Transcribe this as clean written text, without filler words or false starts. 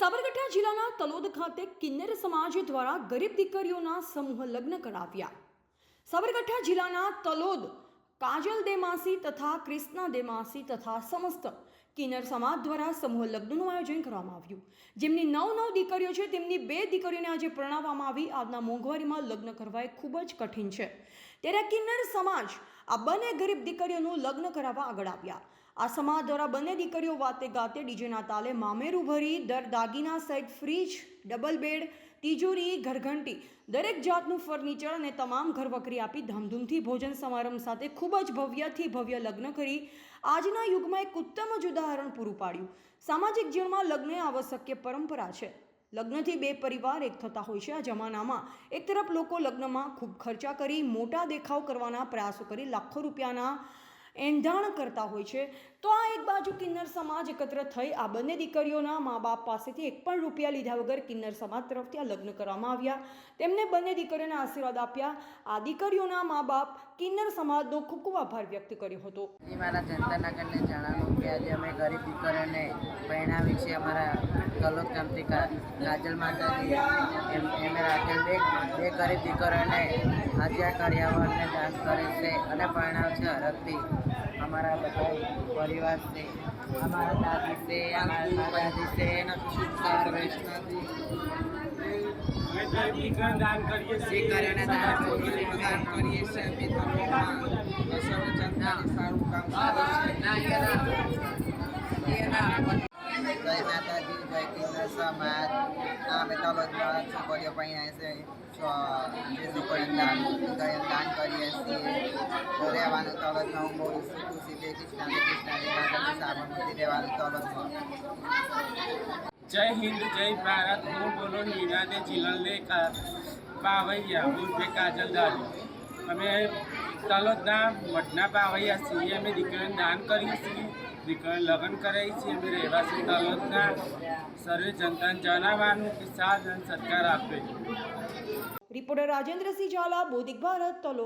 સાબરકાંઠા જિલ્લાના તલોદ ખાતે કિન્નર સમાજ દ્વારા ગરીબ દીકરીઓના સમૂહ લગ્ન કરાવ્યા। સાબરકાંઠા જિલ્લાના તલોદ કાજલ દેમાસી તથા કૃષ્ણા દેમાસી તથા સમસ્ત કિન્નર સમાજ દ્વારા સમૂહ લગ્નનું આયોજન કરવામાં આવ્યું। જેમની 9 દીકરીઓ છે તેમની 2 દીકરીઓને આજે પરણાવવામાં આવી। આજના મોંઘવારીમાં લગ્ન કરવા એ ખૂબ જ કઠિન છે, ત્યારે કિન્નર સમાજ આ બંને ગરીબ દીકરીઓનું લગ્ન કરાવવા આગળ આવ્યા। આ સમાજ દ્વારા બંને દીકરીઓ વાતે ગાતે ડીજેના તાલે મામેરું ભરી દર દાગીના સહિત ફ્રીજ, ડબલ બેડ, તિજોરી, ઘરઘંટી, દરેક જાતનું ફર્નિચર અને તમામ ઘરવકરી આપી ધામધૂમથી ભોજન સમારંભ સાથે ખૂબ જ ભવ્યથી ભવ્ય લગ્ન કરી આજના યુગમાં એક ઉત્તમ જ ઉદાહરણ પૂરું પાડ્યું। સામાજિક જીવનમાં લગ્ન એ આવશ્યક પરંપરા છે। લગ્નથી 2 પરિવાર એક થતા હોય છે। આ જમાનામાં એક તરફ લોકો લગ્નમાં ખૂબ ખર્ચા કરી મોટા દેખાવ કરવાના પ્રયાસો કરી લાખો રૂપિયાના એંધાણ કરતા હોય છે, તો આ એક બાજુ કિન્નર સમાજ એકત્ર થઈ આ બંને દીકરીઓના મા બાપ પાસેથી એક પણ રૂપિયા લીધા વગર કિન્નર સમાજ તરફથી આ લગ્ન કરવામાં આવ્યા। તેમને બંને દીકરીઓને આશીર્વાદ આપ્યા। આ દીકરીઓના મા બાપ કિન્નર સમાજનો ખૂબ ખૂબ આભાર વ્યક્ત કર્યો હતો। મારા જનતા નગરને જણાવું કે આજે અમે ગરીબ દીકરીઓને પરણાવી છે। અમારા તલોદ ગામથી કાજલ માતાજી એમને રાખેલ બે ગરીબ દીકરીઓને આજે કર્યાવરને દાન કરે છે અને પરણાવ છે હરખથી। અમારા બધા પરિવાર છે, અમારા દાદી છે, અમારા દાદી છે, દાન કરીએ છીએ સારું કામ જય માતાજી, જય કિન્નર સમાજ। અમે તલોદમાં છોકરીઓ પરણાય છે, જે છોકરીઓ દાન કરીએ છીએ તો રહેવાનું તલોદમાં હું બહુ ખુશી દે કૃષ્ણા સાબરમતી રહેવાનું તલોદમાં। જય હિન્દ, જય ભારત। હું બોલો નિરાદે જીલનલે પાવૈયા ઉર્ફે કાજલ દાદી। અમે તલોદના મઠના પાવૈયા છીએ। અમે દીકરીઓને દાન કરીએ છીએ, દીકરીઓને લગ્ન કરાવીએ છીએ। અમે રહેવાસી તલોદના સર્વે જનતાને જણાવવાનું કે સાથ અને સત્કાર આપે। રિપોર્ટર રાજેન્દ્રસિંહ ઝાલા, બોધિક ભારત, તલોદ।